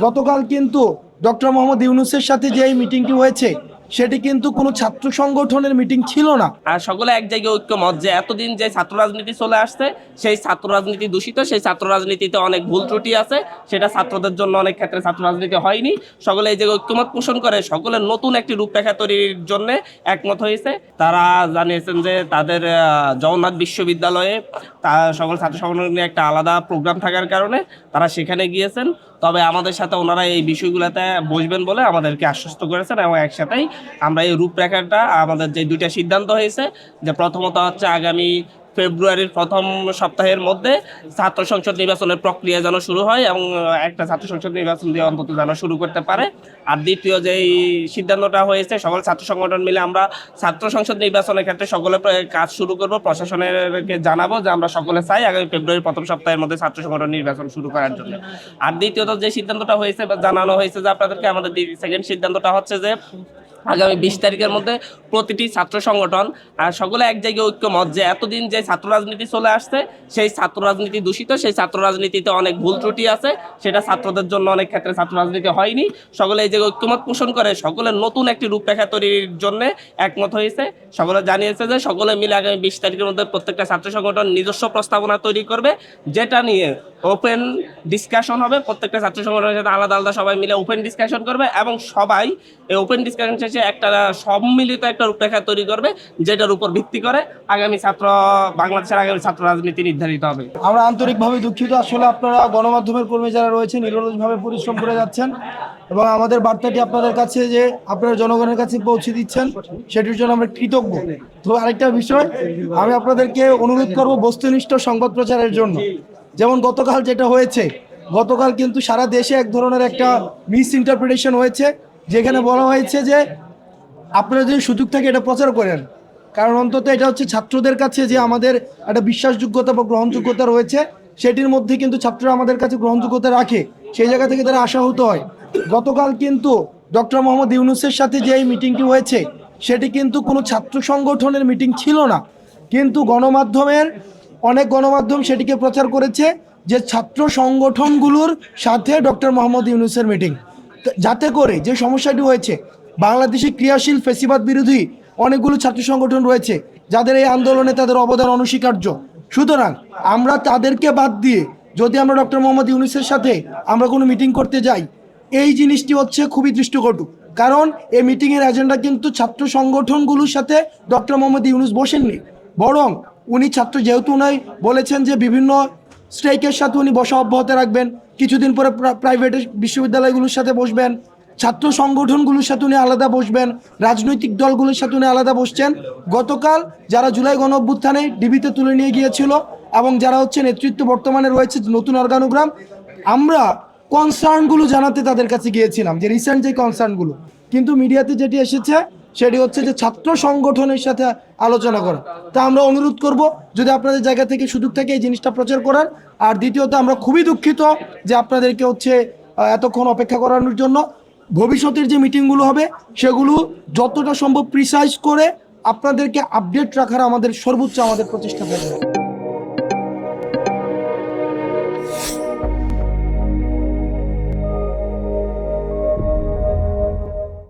গতকাল কিন্তু ডক্টর মোহাম্মদ ইউনূসের সাথে যে এই মিটিংটি হয়েছে সেটি কিন্তু কোনো ছাত্র সংগঠনের মিটিং ছিল না। আর সকলে এক জায়গায় ঐক্যমত যে এতদিন যে ছাত্র রাজনীতি চলে আসছে সেই ছাত্র রাজনীতি দূষিত, সেই ছাত্র রাজনীতিতে অনেক ভুল ত্রুটি আছে, সেটা ছাত্রদের জন্য অনেক ক্ষেত্রে ছাত্র রাজনীতি হয়নি। সকলে এই জায়গায় ঐক্যমত পোষণ করে সকলের নতুন একটি রূপরেখা তৈরির জন্য একমত হয়েছে। তারা জানিয়েছেন যে তাদের জগন্নাথ বিশ্ববিদ্যালয়ে সকল ছাত্র সংগঠন নিয়ে একটা আলাদা প্রোগ্রাম থাকার কারণে তারা সেখানে গিয়েছেন। তবে আমাদের সাথে ওনারা এই বিষয়গুলোতে বসবেন বলে আমাদেরকে আশ্বস্ত করেছেন এবং একসাথেই আমরা এই রূপরেখাটা আমাদের যে দুইটা সিদ্ধান্ত হয়েছে যে প্রথমত হচ্ছে আগামী ফেব্রুয়ারির প্রথম সপ্তাহের মধ্যে ছাত্র সংসদ নির্বাচনের প্রক্রিয়া যেন শুরু হয় এবং একটা ছাত্র সংসদ নির্বাচন দিয়ে অন্তত যেন শুরু করতে পারে। আর দ্বিতীয় যে সিদ্ধান্তটা হয়েছে সকল ছাত্র সংগঠন মিলে আমরা ছাত্র সংসদ নির্বাচনের ক্ষেত্রে সকলে কাজ শুরু করব, প্রশাসনেরকে জানাবো যে আমরা সকলে চাই আগামী ফেব্রুয়ারির প্রথম সপ্তাহের মধ্যে ছাত্র সংগঠন নির্বাচন শুরু করার জন্য। আর দ্বিতীয়ত যে সিদ্ধান্তটা হয়েছে বা জানানো হয়েছে যে আপনাদেরকে আমাদের সেকেন্ড সিদ্ধান্তটা হচ্ছে যে আগামী 20 তারিখের মধ্যে প্রতিটি ছাত্র সংগঠন আর সকলে এক জায়গায় ঐক্যমত যে এতদিন যে ছাত্র রাজনীতি চলে আসছে সেই ছাত্র রাজনীতি দূষিত, সেই ছাত্র রাজনীতিতে অনেক ভুল ত্রুটি আছে, সেটা ছাত্রদের জন্য অনেক ক্ষেত্রে ছাত্র রাজনীতি হয়নি। সকলে এই জায়গায় ঐক্যমত পোষণ করে সকলের নতুন একটি রূপরেখা তৈরির জন্য একমত হয়েছে। সকলে জানিয়েছে যে সকলে মিলে আগামী 20 তারিখের মধ্যে প্রত্যেকটা ছাত্র সংগঠন নিজস্ব প্রস্তাবনা তৈরি করবে, যেটা নিয়ে ওপেন ডিসকাশন হবে। প্রত্যেকটা ছাত্র সংগঠনের সাথে আলাদা আলাদা সবাই মিলে ওপেন ডিসকাশন করবে এবং সবাই এই ওপেন ডিসকাশন শেষে একটা সম্মিলিত একটা রূপরেখা তৈরি করবে, যেটার উপর ভিত্তি করে বাংলাদেশের আগামী ছাত্র রাজনীতি নির্ধারিত হবে। আমরা আন্তরিকভাবে দুঃখিত, আসলে আপনারা গণমাধ্যমের কর্মী যারা রয়েছেন নিরলসভাবে পরিশ্রম করে যাচ্ছেন এবং আমাদের বার্তাটি আপনাদের কাছে যে আপনারা জনগণের কাছে পৌঁছে দিচ্ছেন সেটির জন্য আমরা কৃতজ্ঞ। তো আরেকটা বিষয় আমি আপনাদেরকে অনুরোধ করব বস্তুনিষ্ঠ সংবাদ প্রচারের জন্য। যেমন গতকাল যেটা হয়েছে, গতকাল কিন্তু সারা দেশে এক ধরনের একটা মিস ইন্টারপ্রিটেশন হয়েছে, যেখানে বলা হয়েছে যে আপনারা যদি সুযোগ থাকে এটা প্রচার করেন, কারণ অন্তত এটা হচ্ছে ছাত্রদের কাছে যে আমাদের একটা বিশ্বাসযোগ্যতা বা গ্রহণযোগ্যতা রয়েছে সেটির মধ্যে কিন্তু ছাত্ররা আমাদের কাছে গ্রহণযোগ্যতা রাখে, সেই জায়গা থেকে তারা আশাহত হয়। গতকাল কিন্তু ডক্টর মোহাম্মদ ইউনূসের সাথে যে এই মিটিংটি হয়েছে সেটি কিন্তু কোনো ছাত্র সংগঠনের মিটিং ছিল না, কিন্তু অনেক গণমাধ্যম সেটিকে প্রচার করেছে যে ছাত্র সংগঠনগুলোর সাথে ডক্টর মোহাম্মদ ইউনূসের মিটিং, যাতে করে যে সমস্যাটি হয়েছে বাংলাদেশে ক্রিয়াশীল ফ্যাসিবাদ বিরোধী অনেকগুলো ছাত্র সংগঠন রয়েছে যাদের এই আন্দোলনে তাদের অবদান অনস্বীকার্য। সুতরাং আমরা তাদেরকে বাদ দিয়ে যদি আমরা ডক্টর মোহাম্মদ ইউনূসের সাথে আমরা কোনো মিটিং করতে যাই, এই জিনিসটি হচ্ছে খুবই দৃষ্টিকটু। কারণ এই মিটিংয়ের এজেন্ডা কিন্তু ছাত্র সংগঠনগুলোর সাথে ডক্টর মোহাম্মদ ইউনূস বসেননি, বরং উনি যেহেতু উনি বলেছেন যে বিভিন্ন স্ট্রাইকের সাথে উনি বসা অব্যাহত রাখবেন, কিছুদিন পরে প্রাইভেট বিশ্ববিদ্যালয়গুলোর সাথে বসবেন, ছাত্র সংগঠনগুলোর সাথে উনি আলাদা বসবেন, রাজনৈতিক দলগুলোর সাথে উনি আলাদা বসছেন। গতকাল যারা জুলাই গণ অভ্যুত্থানে ডিবিতে তুলে নিয়ে গিয়েছিল এবং যারা হচ্ছে নেতৃত্ব বর্তমানে রয়েছে নতুন অর্গানোগ্রাম, আমরা কনসার্নগুলো জানাতে তাদের কাছে গিয়েছিলাম যে রিসেন্ট যে কনসার্নগুলো, কিন্তু মিডিয়াতে যেটি এসেছে সেটি হচ্ছে যে ছাত্র সংগঠনের সাথে আলোচনা করা। তা আমরা অনুরোধ করব যদি আপনাদের জায়গা থেকে সুযোগ থাকে এই জিনিসটা প্রচার করার। আর দ্বিতীয়ত আমরা খুবই দুঃখিত যে আপনাদেরকে এতক্ষণ অপেক্ষা করানোর জন্য। ভবিষ্যতের যে মিটিংগুলো হবে সেগুলো যতটা সম্ভব প্রিসাইজ করে আপনাদেরকে আপডেট রাখার আমাদের সর্বোচ্চ প্রচেষ্টা থাকবে।